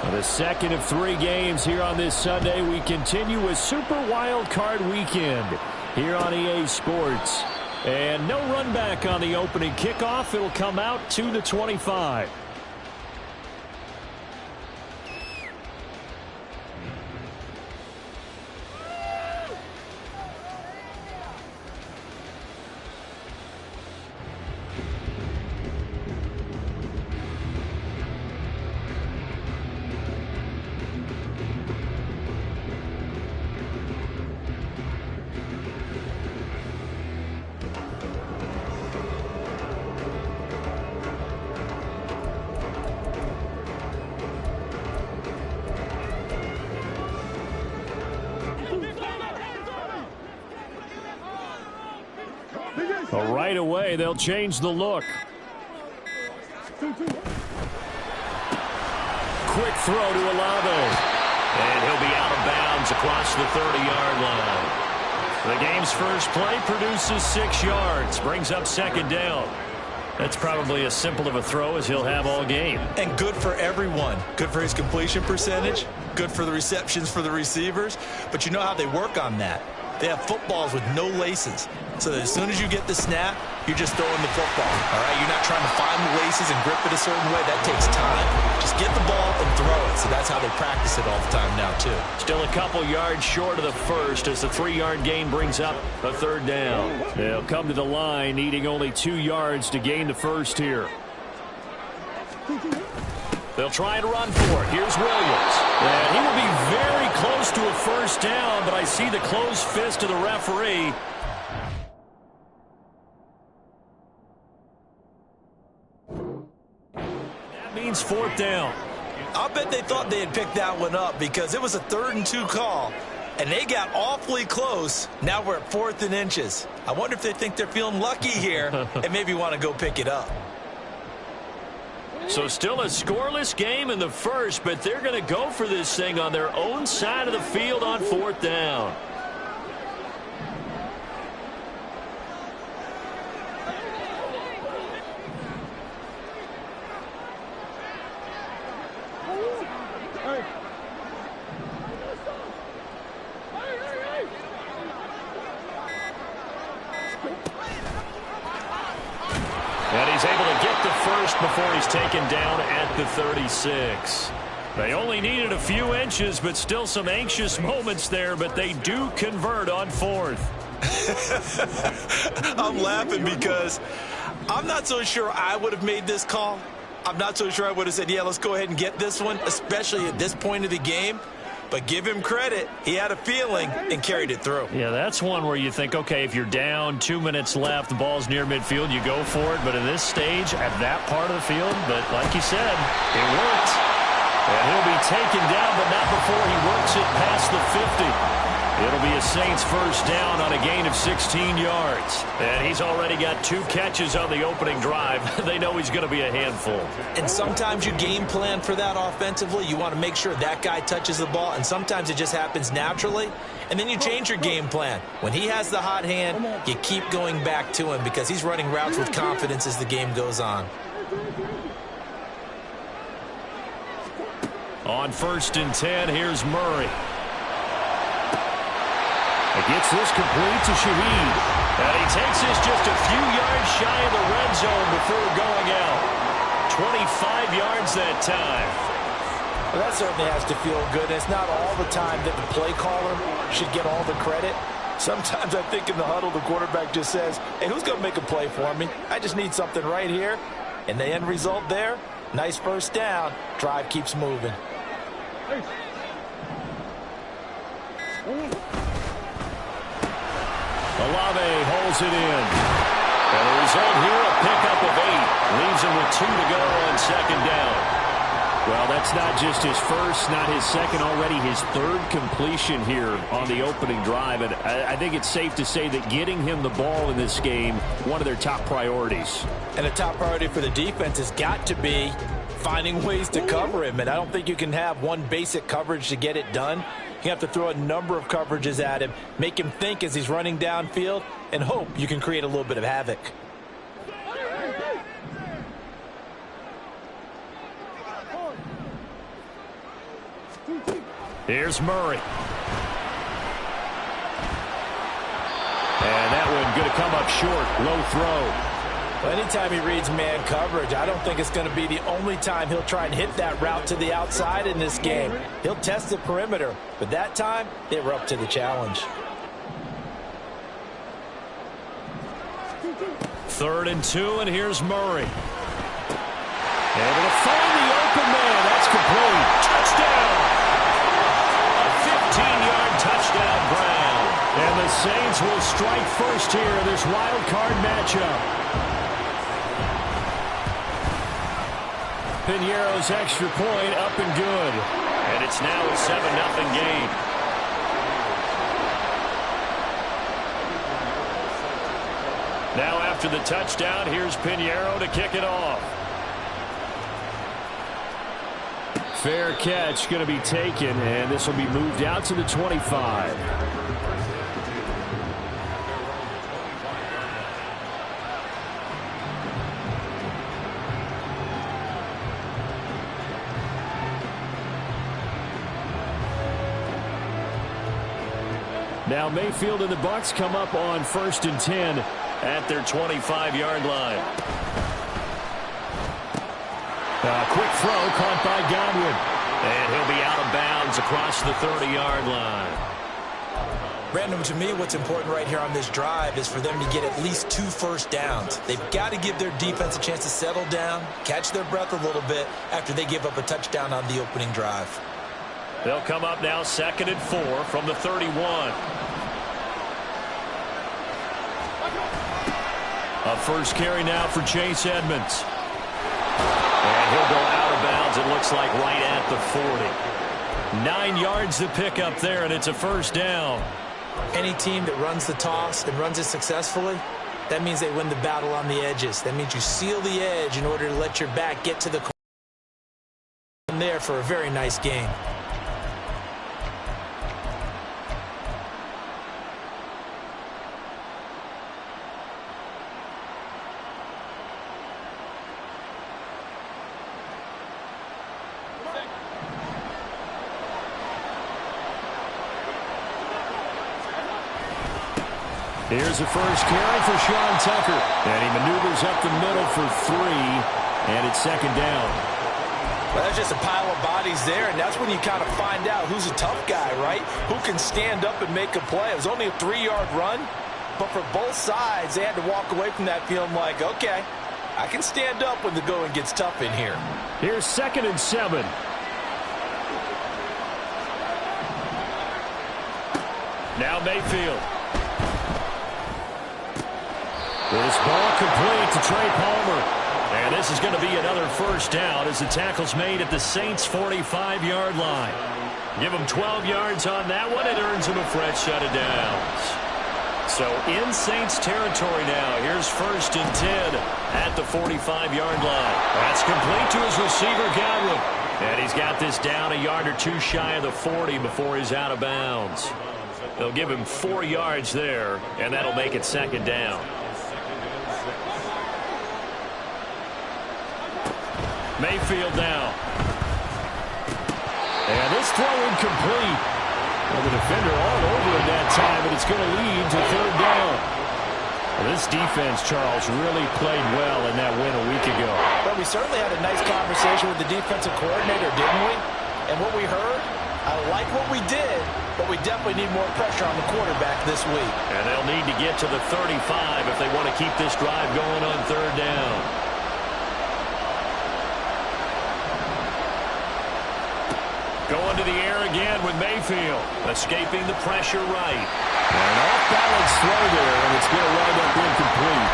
The second of 3 games here on this Sunday. We continue with Super Wild Card Weekend here on EA Sports. And no run back on the opening kickoff. It'll come out to the 25. Right away, they'll change the look. Quick throw to Olave. And he'll be out of bounds across the 30-yard line. The game's first play produces 6 yards. Brings up second down. That's probably as simple of a throw as he'll have all game. And good for everyone. Good for his completion percentage. Good for the receptions for the receivers. But you know how they work on that. They have footballs with no laces. So that as soon as you get the snap, you're just throwing the football. All right, you're not trying to find the laces and grip it a certain way. That takes time. Just get the ball and throw it. So that's how they practice it all the time now, too. Still a couple yards short of the first as the 3-yard gain brings up a third down. They'll come to the line needing only 2 yards to gain the first here. They'll try to run for it. Here's Williams. And he will be very close to a first down, but I see the closed fist of the referee. That means 4th down. I bet they thought they had picked that one up because it was a 3rd and 2 call, and they got awfully close. Now we're at 4th and inches. I wonder if they think they're feeling lucky here and maybe want to go pick it up. So still a scoreless game in the first, but they're going to go for this thing on their own side of the field on 4th down. And he's able to get the first before he's taken down at the 36. They only needed a few inches, but still some anxious moments there, but they do convert on 4th. I'm laughing because I'm not so sure I would have made this call. I'm not so sure I would have said, yeah, let's go ahead and get this one, especially at this point of the game. But give him credit. He had a feeling and carried it through. Yeah, that's one where you think, okay, if you're down, 2 minutes left, the ball's near midfield, you go for it. But at this stage, at that part of the field, but like you said, it worked. And he'll be taken down, but not before he works it past the 50. It'll be a Saints first down on a gain of 16 yards. And he's already got 2 catches on the opening drive. They know he's going to be a handful. And sometimes you game plan for that offensively. You want to make sure that guy touches the ball, and sometimes it just happens naturally. And then you change your game plan. When he has the hot hand, you keep going back to him because he's running routes with confidence as the game goes on. On 1st and 10, here's Murray. He gets this complete to Shaheed. And he takes this just a few yards shy of the red zone before going out. 25 yards that time. Well, that certainly has to feel good. It's not all the time that the play caller should get all the credit. Sometimes I think in the huddle, the quarterback just says, hey, who's going to make a play for me? I just need something right here. And the end result there, nice first down. Drive keeps moving. Olave holds it in. And the result here, a pickup of 8. Leaves him with 2 to go on 2nd down. Well, that's not just his first, not his second, already his 3rd completion here on the opening drive. And I think it's safe to say that getting him the ball in this game, one of their top priorities. And the top priority for the defense has got to be finding ways to cover him. And I don't think you can have one basic coverage to get it done. You have to throw a number of coverages at him, make him think as he's running downfield, and hope you can create a little bit of havoc. Here's Murray. And that one going to come up short. Low throw. Well, anytime he reads man coverage, I don't think it's going to be the only time he'll try and hit that route to the outside in this game. He'll test the perimeter, but that time they were up to the challenge. 3rd and 2, and here's Murray. Able to find the open man. That's complete. Touchdown! A 15-yard touchdown, Brown. And the Saints will strike first here in this wild card matchup. Piñeiro's extra point up and good. And it's now a 7-0 game. Now after the touchdown, here's Piñeiro to kick it off. Fair catch going to be taken, and this will be moved out to the 25. Now Mayfield and the Bucs come up on 1st and 10 at their 25-yard line. Quick throw caught by Godwin. And he'll be out of bounds across the 30-yard line. Brandon, to me, what's important right here on this drive is for them to get at least 2 first downs. They've got to give their defense a chance to settle down, catch their breath a little bit after they give up a touchdown on the opening drive. They'll come up now 2nd and 4 from the 31. A first carry now for Chase Edmonds. And he'll go out of bounds, it looks like, right at the 40. 9 yards to pick up there, and it's a first down. Any team that runs the toss and runs it successfully, that means they win the battle on the edges. That means you seal the edge in order to let your back get to the corner there for a very nice gain. Here's the first carry for Sean Tucker. And he maneuvers up the middle for 3. And it's 2nd down. Well, that's just a pile of bodies there, and that's when you kind of find out who's a tough guy, right? Who can stand up and make a play. It was only a 3-yard run, but for both sides, they had to walk away from that feeling like, okay, I can stand up when the going gets tough in here. Here's 2nd and 7. Now Mayfield. This ball complete to Trey Palmer. And this is going to be another first down as the tackle's made at the Saints' 45-yard line. Give them 12 yards on that one. It earns them a fresh set of downs. So in Saints territory now. Here's 1st and 10 at the 45-yard line. That's complete to his receiver, Godwin. And he's got this down a yard or 2 shy of the 40 before he's out of bounds. They'll give him 4 yards there, and that'll make it 2nd down. Mayfield now. And this throw incomplete. Well, the defender all over him that time, but it's going to lead to 3rd down. Well, this defense, Charles, really played well in that win a week ago. Well, we certainly had a nice conversation with the defensive coordinator, didn't we? And what we heard, I like what we did, but we definitely need more pressure on the quarterback this week. And they'll need to get to the 35 if they want to keep this drive going on 3rd down. Going to the air again with Mayfield. Escaping the pressure right. And an off-balance throw there, and it's going to wind up incomplete.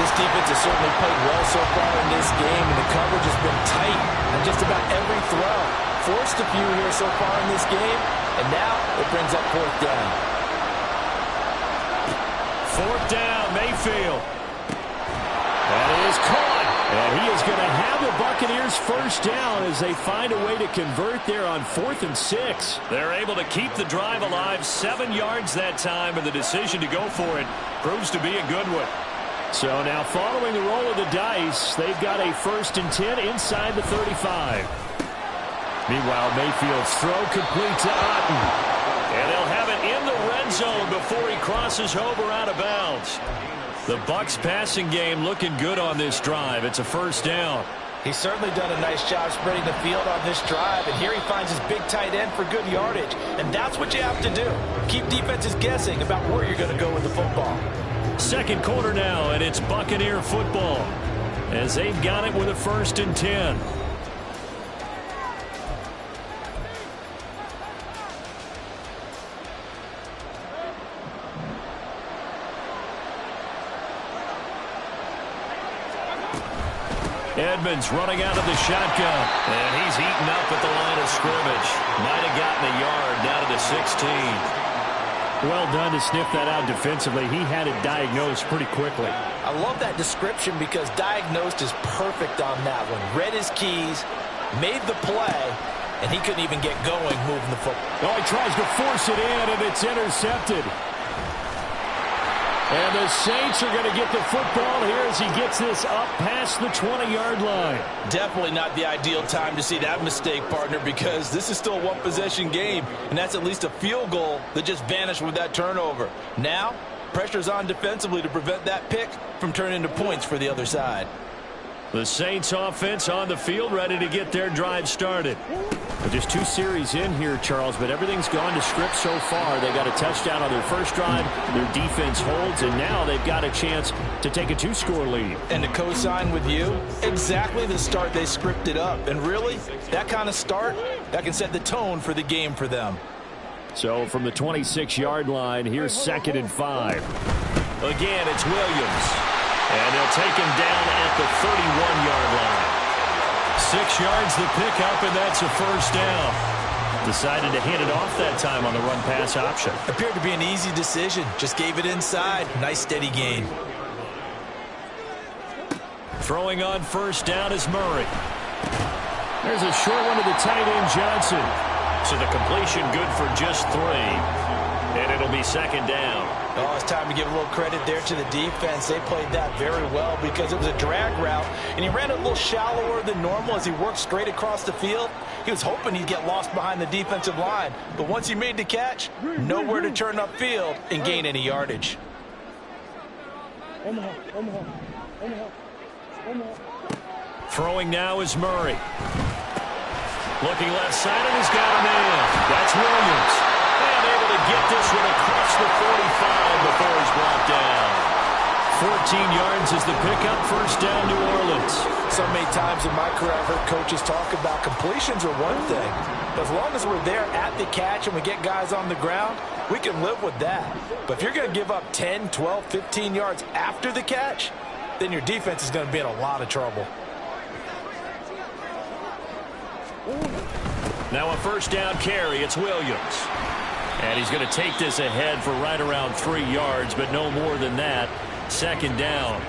This defense has certainly played well so far in this game, and the coverage has been tight on just about every throw. Forced a few here so far in this game, and now it brings up 4th down. 4th down, Mayfield. That is caught. And he is going to have the Buccaneers first down as they find a way to convert there on 4th and 6. They're able to keep the drive alive, 7 yards that time, and the decision to go for it proves to be a good one. So now following the roll of the dice, they've got a 1st and 10 inside the 35. Meanwhile, Mayfield's throw complete to Otten. And they'll have it in the red zone before he crosses over out of bounds. The Bucs passing game looking good on this drive. It's a first down. He's certainly done a nice job spreading the field on this drive, and here he finds his big tight end for good yardage. And that's what you have to do. Keep defenses guessing about where you're going to go with the football. Second quarter now, and it's Buccaneer football as they've got it with a 1st and 10. Edmonds running out of the shotgun. And he's eaten up at the line of scrimmage. Might have gotten a yard down to the 16. Well done to sniff that out defensively. He had it diagnosed pretty quickly. I love that description because diagnosed is perfect on that one. Read his keys, made the play, and he couldn't even get going moving the football. Oh, he tries to force it in, and it's intercepted. And the Saints are going to get the football here as he gets this up past the 20-yard line. Definitely not the ideal time to see that mistake, partner, because this is still a one-possession game, and that's at least a field goal that just vanished with that turnover. Now, pressure's on defensively to prevent that pick from turning into points for the other side. The Saints offense on the field, ready to get their drive started. Just 2 series in here, Charles, but everything's gone to script so far. They got a touchdown on their first drive. Their defense holds, and now they've got a chance to take a 2-score lead. And to co-sign with you, exactly the start they scripted up. And really, that kind of start, that can set the tone for the game for them. So from the 26-yard line, here's 2nd and 5. Again, it's Williams. And they'll take him down at the 31-yard line. 6 yards the pickup, and that's a first down. Decided to hand it off that time on the run-pass option. Appeared to be an easy decision. Just gave it inside. Nice steady gain. Throwing on first down is Murray. There's a short one to the tight end, Johnson. So the completion good for just 3. And it'll be 2nd down. Oh, it's time to give a little credit there to the defense. They played that very well because it was a drag route, and he ran a little shallower than normal as he worked straight across the field. He was hoping he'd get lost behind the defensive line, but once he made the catch, nowhere to turn upfield and gain any yardage. Throwing now is Murray. Looking left side, and he's got a man. That's Williams. And able to get this one across the 45 before he's brought down. 14 yards is the pickup, first down, New Orleans. So many times in my career I've heard coaches talk about completions are one thing, but as long as we're there at the catch and we get guys on the ground, we can live with that. But if you're going to give up 10, 12, 15 yards after the catch, then your defense is going to be in a lot of trouble. Now a first down carry, it's Williams. And he's going to take this ahead for right around 3 yards, but no more than that. 2nd down.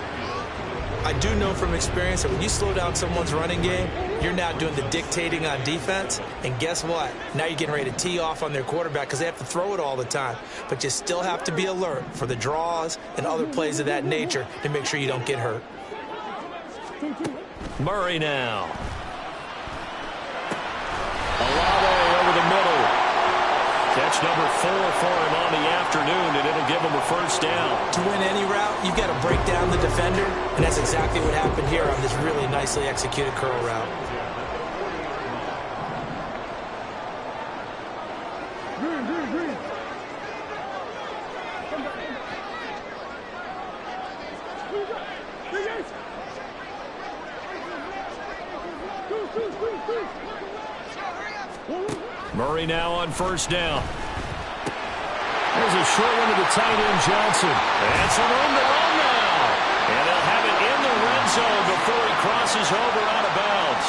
I do know from experience that when you slow down someone's running game, you're now doing the dictating on defense. And guess what? Now you're getting ready to tee off on their quarterback because they have to throw it all the time. But you still have to be alert for the draws and other plays of that nature to make sure you don't get hurt. Murray now. Olave over the middle. Catch number 4 for him on the afternoon, and it'll give him a first down. To win any route, you've got to break down the defender, and that's exactly what happened here on this really nicely executed curl route. Murray now on first down. There's a short one to the tight end, Johnson. And some room to run now. And they'll have it in the red zone before he crosses over out of bounds.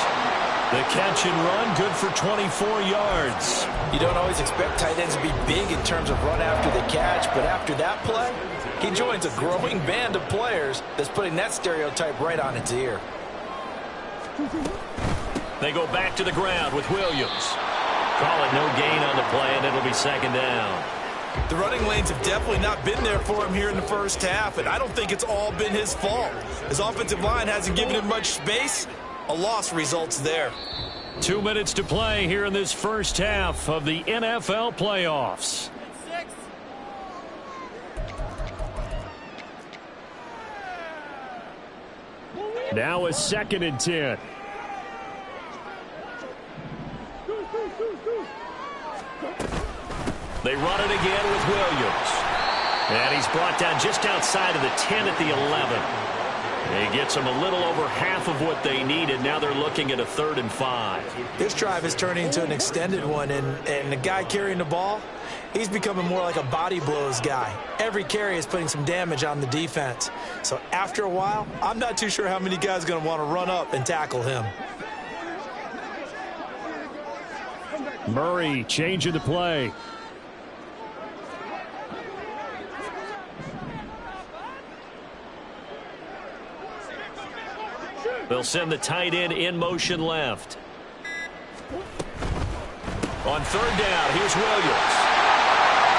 The catch and run, good for 24 yards. You don't always expect tight ends to be big in terms of run after the catch, but after that play, he joins a growing band of players that's putting that stereotype right on its ear. They go back to the ground with Williams. Call it no gain on the play, and it'll be 2nd down. The running lanes have definitely not been there for him here in the first half, and I don't think it's all been his fault. His offensive line hasn't given him much space, A loss results there. 2 minutes to play here in this first half of the NFL playoffs. Now a 2nd and 10. They run it again with Williams. And he's brought down just outside of the 10 at the 11. He gets them a little over half of what they needed. Now they're looking at a 3rd and 5. This drive is turning into an extended one, and the guy carrying the ball, he's becoming more like a body blows guy. Every carry is putting some damage on the defense. So after a while, I'm not too sure how many guys are going to want to run up and tackle him. Murray changing the play. They'll send the tight end in motion left. On 3rd down, here's Williams.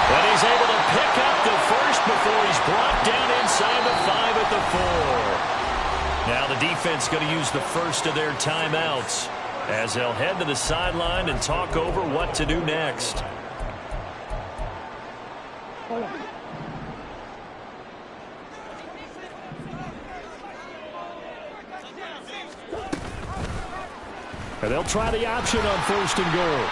And he's able to pick up the first before he's brought down inside the 5 at the 4. Now the defense going to use the first of their timeouts as they'll head to the sideline and talk over what to do next. And they'll try the option on 1st and goal.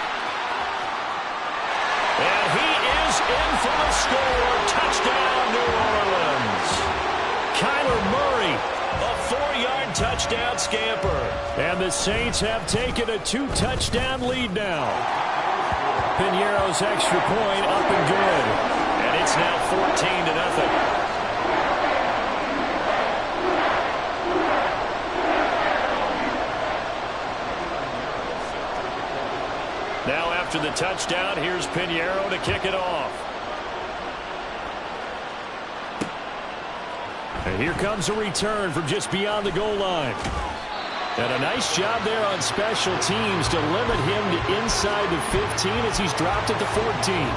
And he is in for the score. Touchdown, New Orleans. Kyler Murray, a 4-yard touchdown scamper. And the Saints have taken a 2-touchdown lead now. Piñeiro's extra point up and good. And it's now 14-0. Now after the touchdown, here's Piñeiro to kick it off. And here comes a return from just beyond the goal line. And a nice job there on special teams to limit him to inside the 15 as he's dropped at the 14.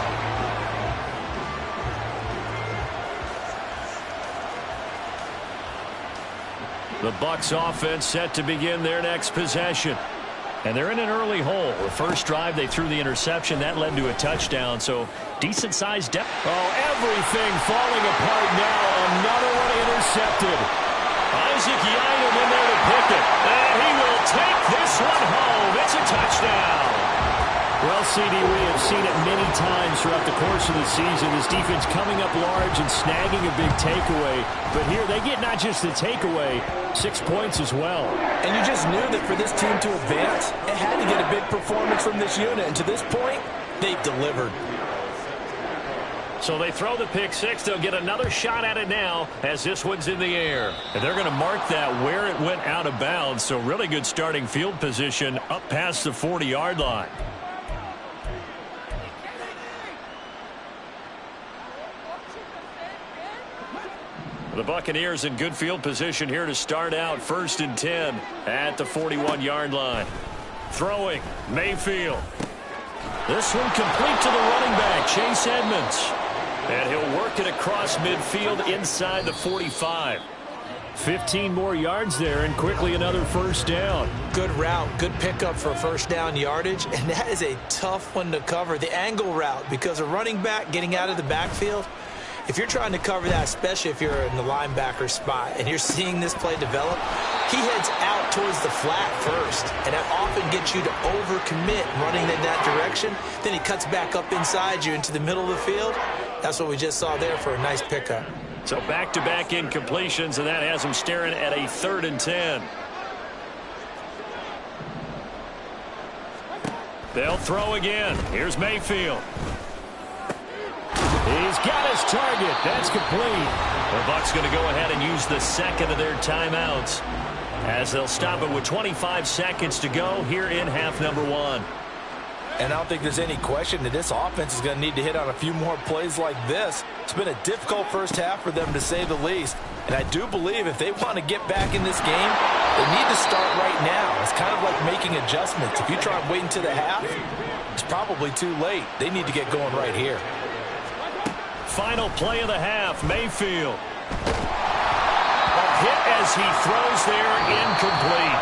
The Bucs offense set to begin their next possession. And they're in an early hole. The first drive, they threw the interception. That led to a touchdown, so decent-sized depth. Oh, everything falling apart now. Another one intercepted. Isaac Yianum in there to pick it. And he will take this one home. It's a touchdown. Well, CD, we have seen it many times throughout the course of the season. This defense coming up large and snagging a big takeaway. But here they get not just the takeaway, 6 points as well. And you just knew that for this team to advance, it had to get a big performance from this unit. And to this point, they've delivered. So they throw the pick six. They'll get another shot at it now as this one's in the air. And they're going to mark that where it went out of bounds. So really good starting field position up past the 40-yard line. The Buccaneers in good field position here to start out. 1st and 10 at the 41-yard line. Throwing, Mayfield. This one complete to the running back, Chase Edmonds. And he'll work it across midfield inside the 45. 15 more yards there and quickly another 1st down. Good route, good pickup for 1st down yardage, and that is a tough one to cover. The angle route, because a running back getting out of the backfield, if you're trying to cover that, especially if you're in the linebacker spot and you're seeing this play develop, he heads out towards the flat first, and that often gets you to overcommit running in that direction. Then he cuts back up inside you into the middle of the field. That's what we just saw there for a nice pickup. So back-to-back incompletions, and that has him staring at a 3rd and 10. They'll throw again. Here's Mayfield. He's got his target. That's complete. The Bucs going to go ahead and use the 2nd of their timeouts as they'll stop it with 25 seconds to go here in half number 1. And I don't think there's any question that this offense is going to need to hit on a few more plays like this. It's been a difficult first half for them, to say the least. And I do believe if they want to get back in this game, they need to start right now. It's kind of like making adjustments. If you try and wait until the half, it's probably too late. They need to get going right here. Final play of the half, Mayfield. A hit as he throws there, incomplete.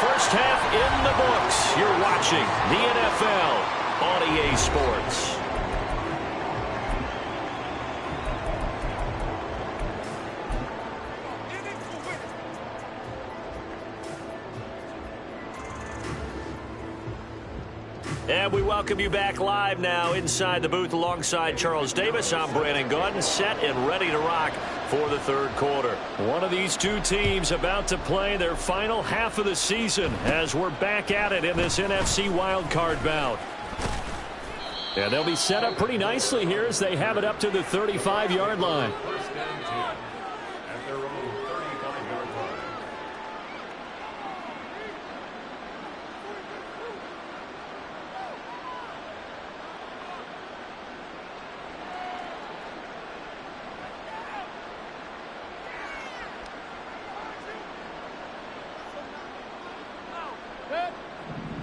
First half in the books. You're watching the NFL on EA Sports. And we welcome you back live now inside the booth alongside Charles Davis. I'm Brandon Gaudin, set and ready to rock for the third quarter. One of these two teams about to play their final half of the season as we're back at it in this NFC wildcard bout. And they'll be set up pretty nicely here as they have it up to the 35-yard line.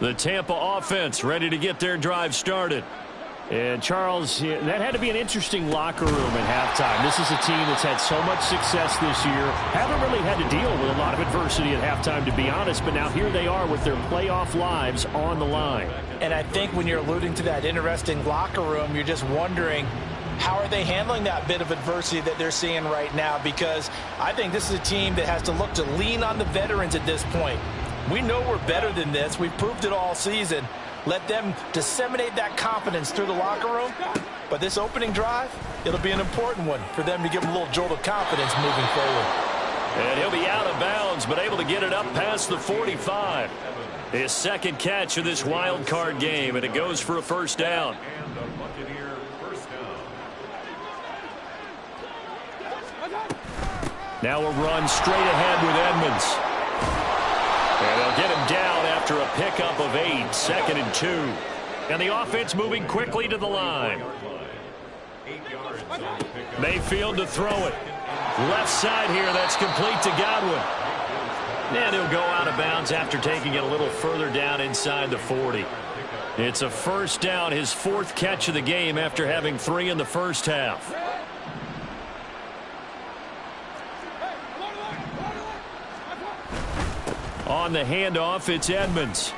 The Tampa offense ready to get their drive started. And Charles, that had to be an interesting locker room at halftime. This is a team that's had so much success this year. Haven't really had to deal with a lot of adversity at halftime, to be honest. But now here they are with their playoff lives on the line. And I think when you're alluding to that interesting locker room, you're just wondering, how are they handling that bit of adversity that they're seeing right now? Because I think this is a team that has to look to lean on the veterans at this point. We know we're better than this. We've proved it all season. Let them disseminate that confidence through the locker room. But this opening drive, it'll be an important one for them to give them a little jolt of confidence moving forward. And he'll be out of bounds, but able to get it up past the 45. His second catch of this wild card game, and it goes for a first down. Now a run straight ahead with Edmonds. And they'll get him down after a pickup of 8, 2nd and 2. And the offense moving quickly to the line. Mayfield to throw it. Left side here, that's complete to Godwin. And he'll go out of bounds after taking it a little further down inside the 40. It's a first down, his 4th catch of the game after having 3 in the first half. On the handoff, it's Edmonds.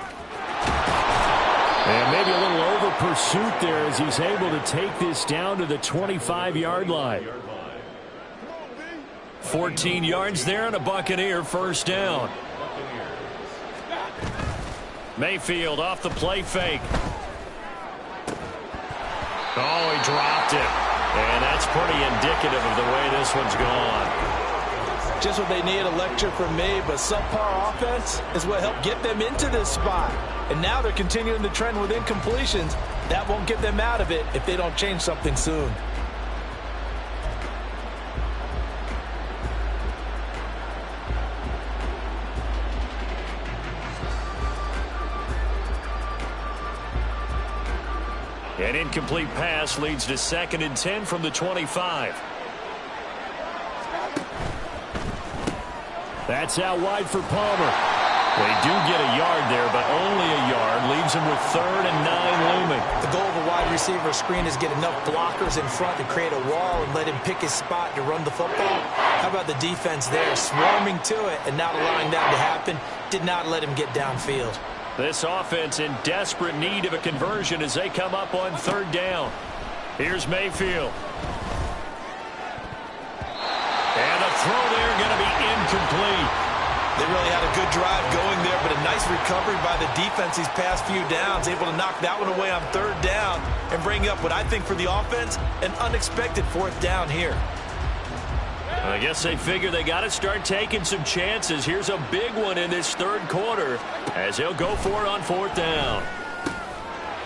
And maybe a little over pursuit there as he's able to take this down to the 25-yard line. 14 yards there and a Buccaneer first down. Mayfield off the play fake. Oh, he dropped it. And that's pretty indicative of the way this one's gone. Just what they need, a lecture from me, but subpar offense is what helped get them into this spot. And now they're continuing the trend with incompletions. That won't get them out of it if they don't change something soon. An incomplete pass leads to 2nd and 10 from the 25. That's out wide for Palmer. They do get a yard there, but only a yard. Leaves him with 3rd and 9 looming. The goal of a wide receiver screen is get enough blockers in front to create a wall and let him pick his spot to run the football. How about the defense there, swarming to it and not allowing that to happen? Did not let him get downfield. This offense in desperate need of a conversion as they come up on 3rd down. Here's Mayfield. And a throw there going to be incomplete. They really had a good drive going there, but a nice recovery by the defense these past few downs, able to knock that one away on 3rd down and bring up what I think for the offense, an unexpected 4th down here. I guess they figure they got to start taking some chances. Here's a big one in this 3rd quarter as he'll go for it on 4th down.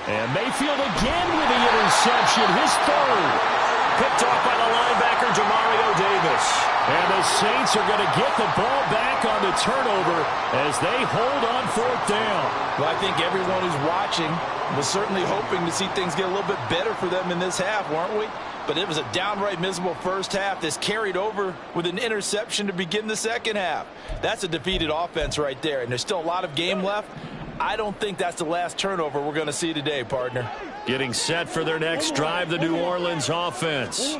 And Mayfield again with the interception, his 3rd. Picked off by the linebacker, Demario Davis. And the Saints are going to get the ball back on the turnover as they hold on 4th down. Well, I think everyone who's watching was certainly hoping to see things get a little bit better for them in this half, weren't we? But it was a downright miserable first half. This carried over with an interception to begin the second half. That's a defeated offense right there, and there's still a lot of game left. I don't think that's the last turnover we're going to see today, partner. Getting set for their next drive, the New Orleans offense.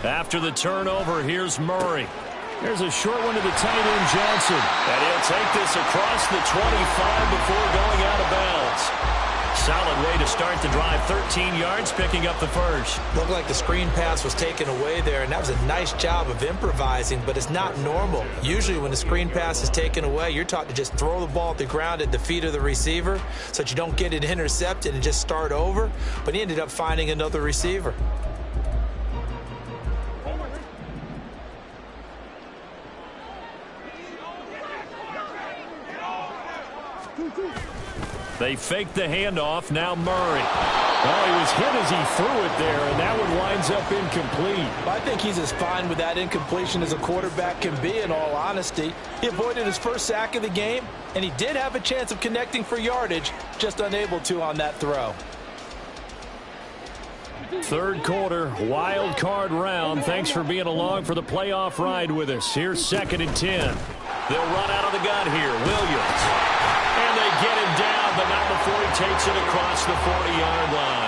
After the turnover, here's Murray. There's a short one to the tight end, Johnson. And he'll take this across the 25 before going out of bounds. Solid way to start the drive. 13 yards, picking up the first. Looked like the screen pass was taken away there, and that was a nice job of improvising, but it's not normal. Usually when the screen pass is taken away, you're taught to just throw the ball at the ground at the feet of the receiver so that you don't get it intercepted and just start over, but he ended up finding another receiver. They fake the handoff. Now Murray. Oh, he was hit as he threw it there, and that one winds up incomplete. I think he's as fine with that incompletion as a quarterback can be, in all honesty. He avoided his first sack of the game, and he did have a chance of connecting for yardage, just unable to on that throw. Third quarter, wild card round. Thanks for being along for the playoff ride with us. Here's 2nd and 10. They'll run out of the gun here. Williams. And they get him down, but not before he takes it across the 40-yard line.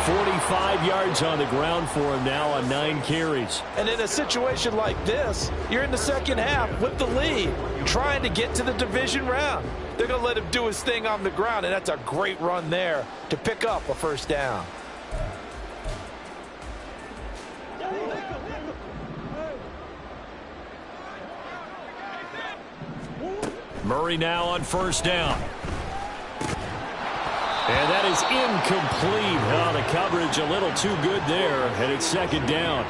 45 yards on the ground for him now on 9 carries. And in a situation like this, you're in the second half with the lead, trying to get to the division round. They're going to let him do his thing on the ground, and that's a great run there to pick up a first down. Murray now on first down. And that is incomplete. Oh, the coverage a little too good there, and it's 2nd down.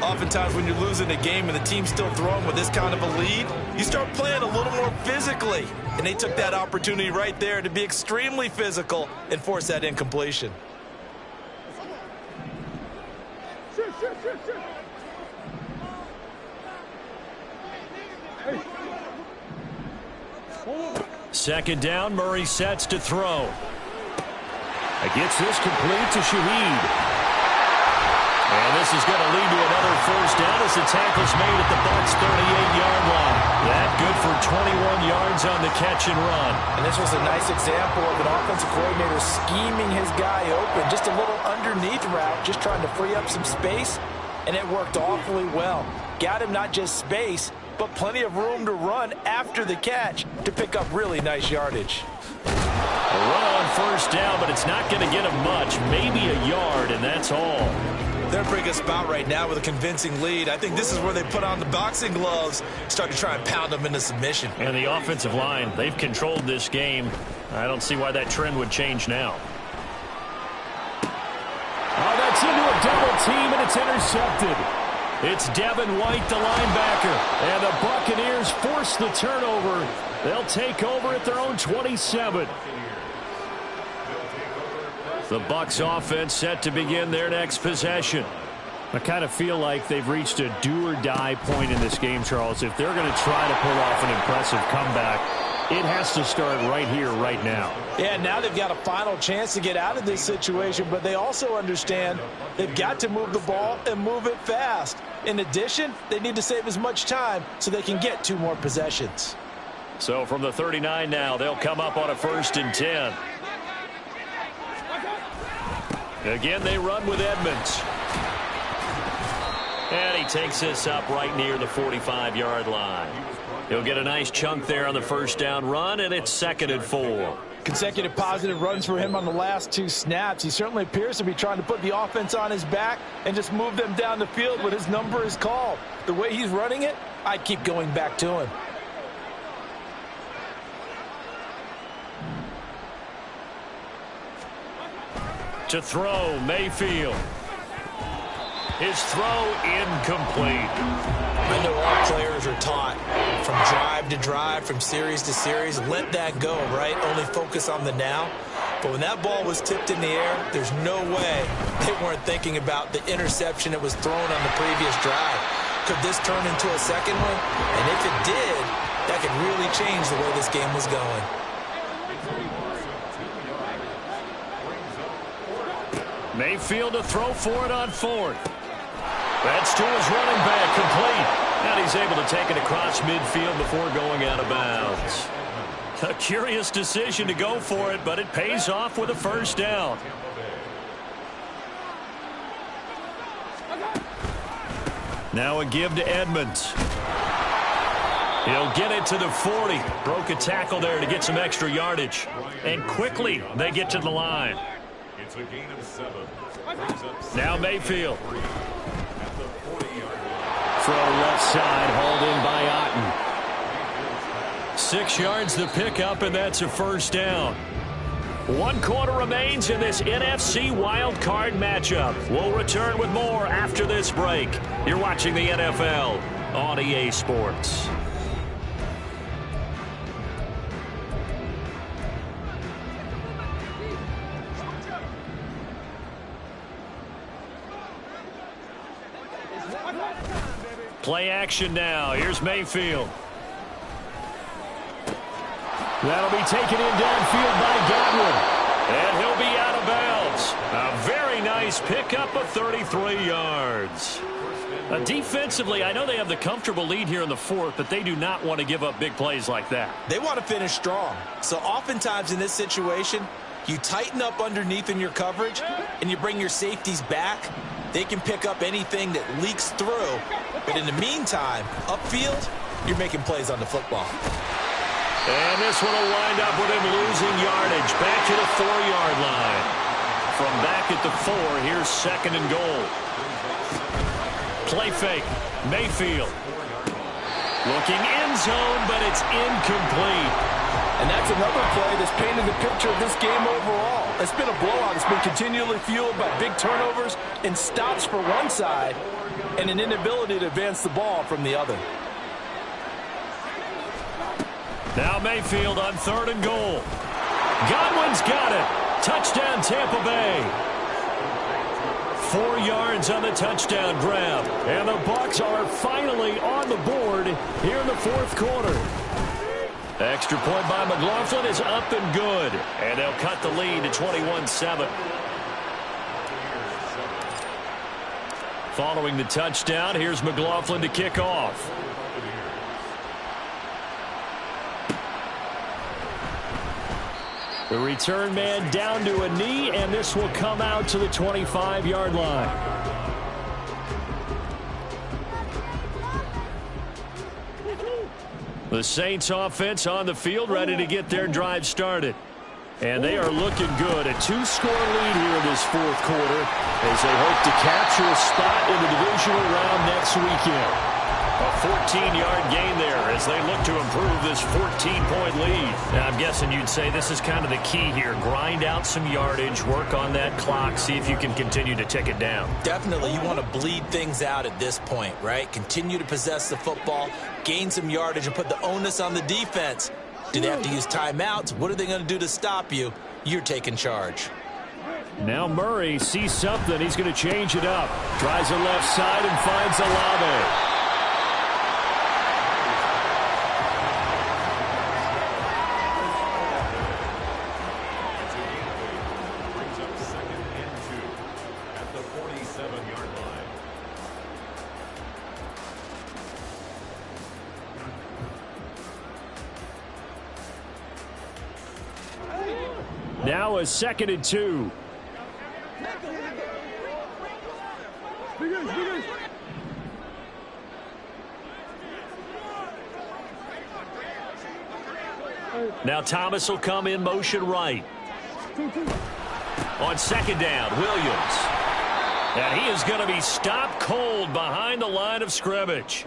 Oftentimes when you're losing a game and the team's still throwing with this kind of a lead, you start playing a little more physically. And they took that opportunity right there to be extremely physical and force that incompletion. Second down, Murray sets to throw. Gets this complete to Shaheed. And this is going to lead to another first down as the tackle's made at the Bucs' 38-yard line. That good for 21 yards on the catch and run. And this was a nice example of an offensive coordinator scheming his guy open. Just a little underneath route, just trying to free up some space, and it worked awfully well. Got him not just space, but plenty of room to run after the catch to pick up really nice yardage. A run on first down, but it's not going to get him much. Maybe a yard, and that's all. They're in a pretty good spot right now with a convincing lead. I think this is where they put on the boxing gloves, start to try and pound them into submission. And the offensive line, they've controlled this game. I don't see why that trend would change now. Oh, that's into a double team, and it's intercepted. It's Devin White, the linebacker, and the Buccaneers force the turnover. They'll take over at their own 27. The Bucs offense set to begin their next possession. I kind of feel like they've reached a do-or-die point in this game, Charles. If they're going to try to pull off an impressive comeback, it has to start right here, right now. Yeah, now they've got a final chance to get out of this situation, but they also understand they've got to move the ball and move it fast. In addition, they need to save as much time so they can get 2 more possessions. So from the 39 now, they'll come up on a 1st and 10. Again, they run with Edmonds. And he takes this up right near the 45-yard line. He'll get a nice chunk there on the first down run, and it's 2nd and 4. Consecutive positive runs for him on the last 2 snaps. He certainly appears to be trying to put the offense on his back and just move them down the field when his number is called. The way he's running it, I'd keep going back to him. To throw, Mayfield. His throw incomplete. I know all players are taught from drive to drive, from series to series, let that go, right? Only focus on the now. But when that ball was tipped in the air, there's no way they weren't thinking about the interception that was thrown on the previous drive. Could this turn into a second one? And if it did, that could really change the way this game was going. Mayfield to throw for it on 4th. That's to his running back, complete. And he's able to take it across midfield before going out of bounds. A curious decision to go for it, but it pays off with a first down. Now a give to Edmonds. He'll get it to the 40. Broke a tackle there to get some extra yardage. And quickly they get to the line. It's a gain of 7. Now Mayfield. Throw left side, hauled in by Otten. 6 yards the pickup, and that's a first down. 1 quarter remains in this NFC wildcard matchup. We'll return with more after this break. You're watching the NFL on EA Sports. Play action now. Here's Mayfield. That'll be taken in downfield by Godwin. And he'll be out of bounds. A very nice pickup of 33 yards. Defensively, I know they have the comfortable lead here in the 4th, but they do not want to give up big plays like that. They want to finish strong. So oftentimes in this situation, you tighten up underneath in your coverage, and you bring your safeties back. They can pick up anything that leaks through. But in the meantime, upfield, you're making plays on the football. And this one will wind up with him losing yardage. Back to the 4-yard line. From back at the 4, here's 2nd and goal. Play fake. Mayfield. Looking end zone, but it's incomplete. And that's another play that's painted the picture of this game overall. It's been a blowout. It's been continually fueled by big turnovers and stops for one side and an inability to advance the ball from the other. Now Mayfield on 3rd and goal. Godwin's got it. Touchdown Tampa Bay. 4 yards on the touchdown grab. And the Bucs are finally on the board here in the 4th quarter. Extra point by McLaughlin is up and good. And they'll cut the lead to 21-7. Following the touchdown, here's McLaughlin to kick off. The return man down to a knee, and this will come out to the 25-yard line. The Saints offense on the field, ready to get their drive started. And they are looking good. A 2-score lead here in this 4th quarter as they hope to capture a spot in the divisional round next weekend. A 14-yard gain there as they look to improve this 14-point lead. Now, I'm guessing you'd say this is kind of the key here. Grind out some yardage, work on that clock, see if you can continue to tick it down. Definitely, you want to bleed things out at this point, right? Continue to possess the football, gain some yardage, and put the onus on the defense. Do they have to use timeouts? What are they going to do to stop you? You're taking charge. Now Murray sees something. He's going to change it up. Tries the left side and finds Olave. Now a 2nd and 2. Now Thomas will come in motion right. On 2nd down, Williams. And he is going to be stopped cold behind the line of scrimmage.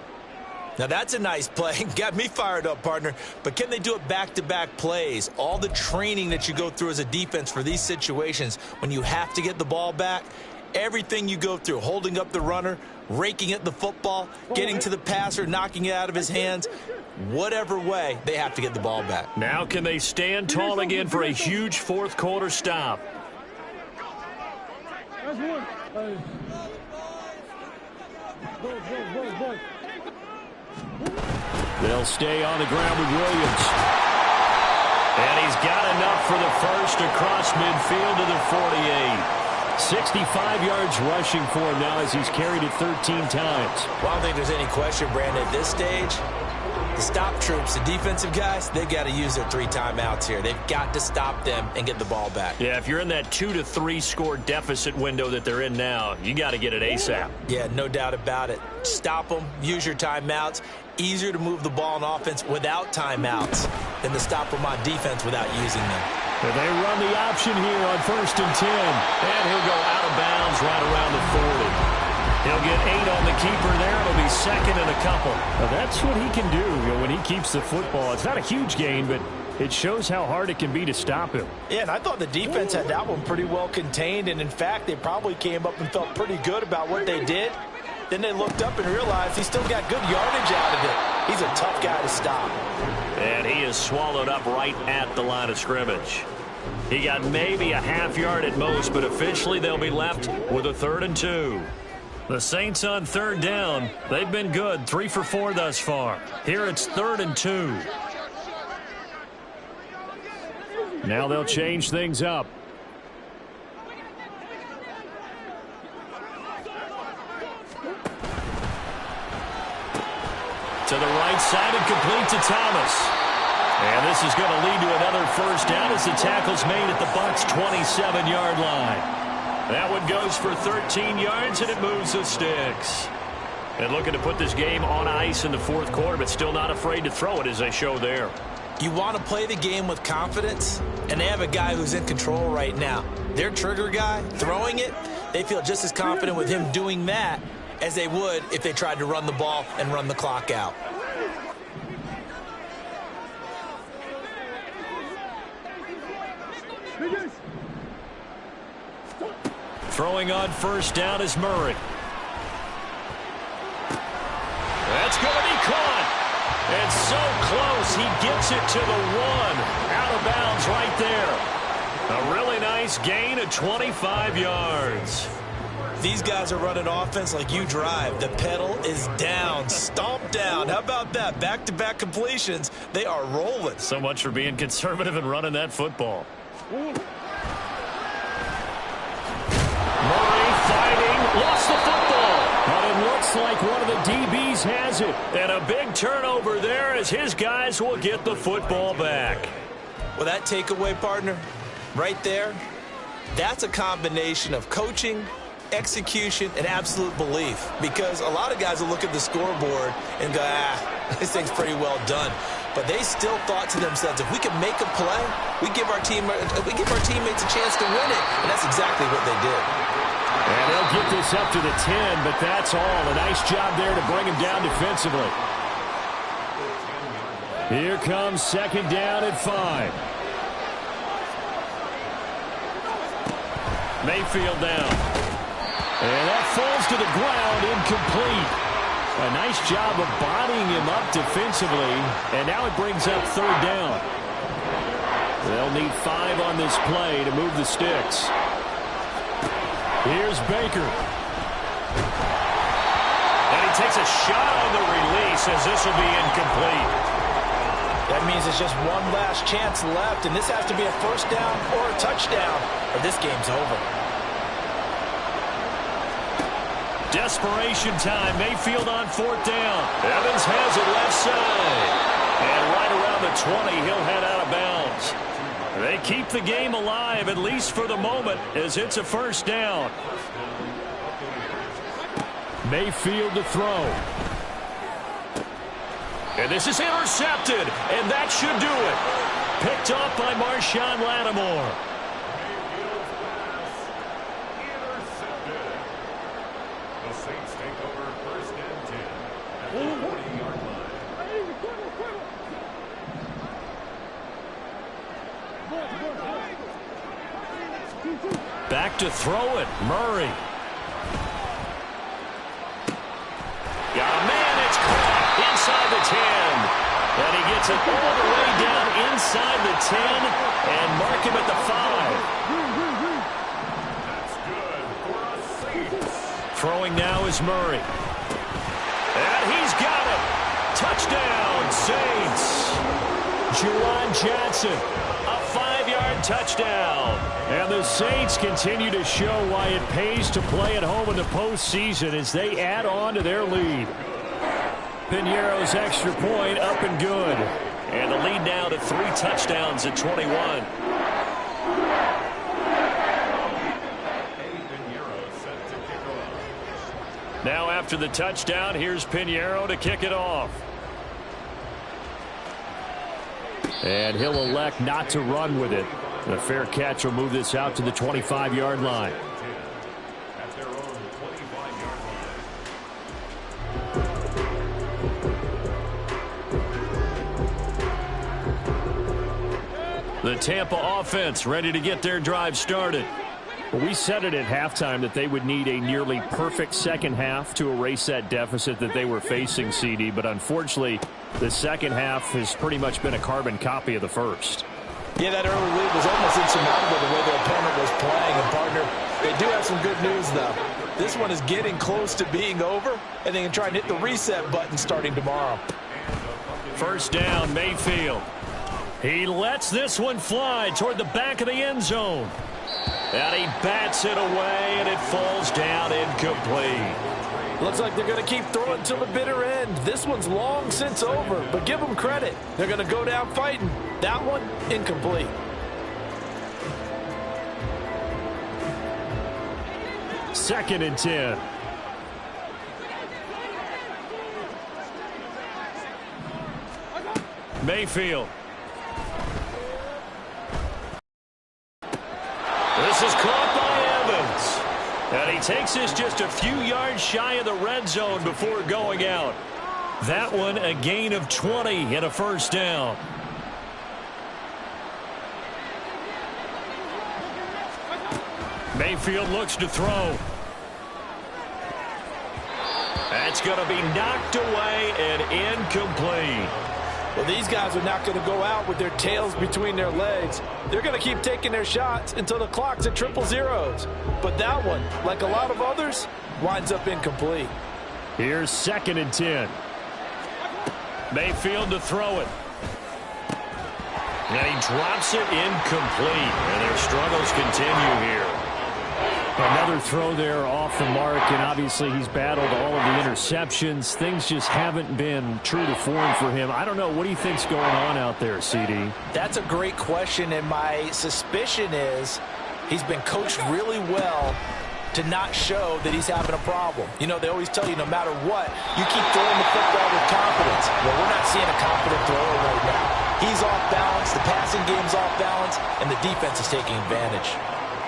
Now that's a nice play. Got me fired up, partner. But can they do it back-to-back plays? All the training that you go through as a defense for these situations, when you have to get the ball back, everything you go through, holding up the runner, raking at the football, getting to the passer, knocking it out of his hands, whatever way, they have to get the ball back. Now can they stand tall again for a huge 4th quarter stop? They'll stay on the ground with Williams. And he's got enough for the first across midfield to the 48. 65 yards rushing for him now as he's carried it 13 times. Well, I don't think there's any question, Brandon, at this stage, The stop troops, the defensive guys, they've got to use their 3 timeouts here. They've got to stop them and get the ball back. Yeah, if you're in that 2 to 3 score deficit window that they're in now, you got to get it ASAP. Yeah, no doubt about it. Stop them, use your timeouts. Easier to move the ball on offense without timeouts than to stop them on defense without using them. And they run the option here on 1st and 10. And he'll go out of bounds right around the 40. He'll get 8 on the keeper there. It'll be 2nd and a couple. Now that's what he can do when he keeps the football. It's not a huge gain, but it shows how hard it can be to stop him. Yeah, and I thought the defense had that one pretty well contained. And, in fact, they probably came up and felt pretty good about what they did. Then they looked up and realized he still got good yardage out of it. He's a tough guy to stop. And he is swallowed up right at the line of scrimmage. He got maybe a half yard at most, but officially they'll be left with a 3rd and 2. The Saints on 3rd down. They've been good, 3 for 4 thus far. Here it's 3rd and 2. Now they'll change things up. To the right side and complete to Thomas. And this is going to lead to another 1st down as the tackle's made at the Bucs' 27-yard line. That one goes for 13 yards, and it moves the sticks. And looking to put this game on ice in the 4th quarter, but still not afraid to throw it as they show there. You want to play the game with confidence, and they have a guy who's in control right now. Their trigger guy, throwing it, they feel just as confident with him doing that as they would if they tried to run the ball and run the clock out. Throwing on 1st down is Murray. That's going to be caught. And so close, he gets it to the 1. Out of bounds right there. A really nice gain of 25 yards. These guys are running offense like you drive. The pedal is down, stomped down. How about that? Back-to-back completions. They are rolling. So much for being conservative and running that football. Murray fighting, lost the football. But it looks like one of the DBs has it. And a big turnover there as his guys will get the football back. Well, that takeaway, partner, right there, that's a combination of coaching, execution, and absolute belief. Because a lot of guys will look at the scoreboard and go, this thing's pretty well done. But they still thought to themselves, if we can make a play, we give our teammates a chance to win it. And that's exactly what they did. And they'll get this up to the 10, but that's all. A nice job there to bring him down defensively. Here comes 2nd down at 5. Mayfield down. And that falls to the ground, incomplete. A nice job of bodying him up defensively. And now it brings up 3rd down. They'll need 5 on this play to move the sticks. Here's Baker. And he takes a shot on the release as this will be incomplete. That means it's just one last chance left, and this has to be a 1st down or a touchdown, or this game's over. Desperation time. Mayfield on 4th down. Evans has it left side. And right around the 20, he'll head out of bounds. They keep the game alive, at least for the moment, as it's a 1st down. Mayfield to throw. And this is intercepted, and that should do it. Picked off by Marshawn Lattimore. The Saints take over 1st and 10 at the 40-yard line. Back to throw it, Murray. Got a man, it's caught inside the 10. And he gets it all the way down inside the 10 and mark him at the 5. That's good for a Saints. Throwing now is Murray. And he's got it. Touchdown, Saints. Juwan Johnson, a 5-yard touchdown. And the Saints continue to show why it pays to play at home in the postseason as they add on to their lead. Piñeiro's extra point up and good. And the lead now to 3 touchdowns at 21. Now after the touchdown, here's Piñeiro to kick it off. And he'll elect not to run with it. A fair catch will move this out to the 25-yard line. The Tampa offense ready to get their drive started. Well, we said it at halftime that they would need a nearly perfect second half to erase that deficit that they were facing, CD. But unfortunately, the second half has pretty much been a carbon copy of the first. Yeah, that early lead was almost insurmountable the way their opponent was playing. And, partner, they do have some good news, though. This one is getting close to being over, and they can try and hit the reset button starting tomorrow. First down, Mayfield. He lets this one fly toward the back of the end zone. And he bats it away, and it falls down incomplete. Looks like they're going to keep throwing till the bitter end. This one's long since over, but give them credit. They're going to go down fighting. That one, incomplete. Second and 10. Mayfield. This is caught by Evans. And he takes this just a few yards shy of the red zone before going out. That one a gain of 20 and a first down. Mayfield looks to throw. That's going to be knocked away and incomplete. Well, these guys are not going to go out with their tails between their legs. They're going to keep taking their shots until the clock's at 000. But that one, like a lot of others, winds up incomplete. Here's second and 10. Mayfield to throw it. And he drops it incomplete. And their struggles continue here. Another throw there off the mark, and obviously he's battled all of the interceptions. Things just haven't been true to form for him. I don't know. What do you think's going on out there, CD? That's a great question, and my suspicion is he's been coached really well to not show that he's having a problem. You know, they always tell you no matter what, you keep throwing the football with confidence. Well, we're not seeing a confident thrower right now. He's off balance, the passing game's off balance, and the defense is taking advantage.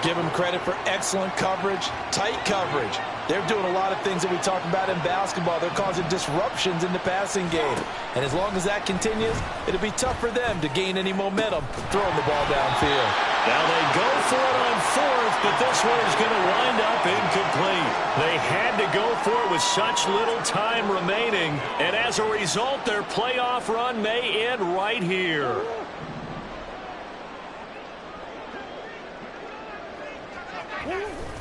Give them credit for excellent coverage, tight coverage. They're doing a lot of things that we talked about in basketball. They're causing disruptions in the passing game. And as long as that continues, it'll be tough for them to gain any momentum throwing the ball downfield. Now they go for it on fourth, but this one is going to wind up incomplete. They had to go for it with such little time remaining. And as a result, their playoff run may end right here.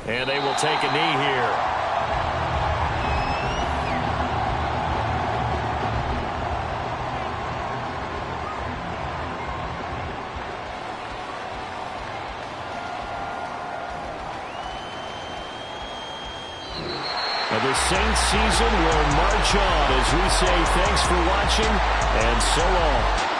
And they will take a knee here. The Saints season will march on as we say thanks for watching and so long.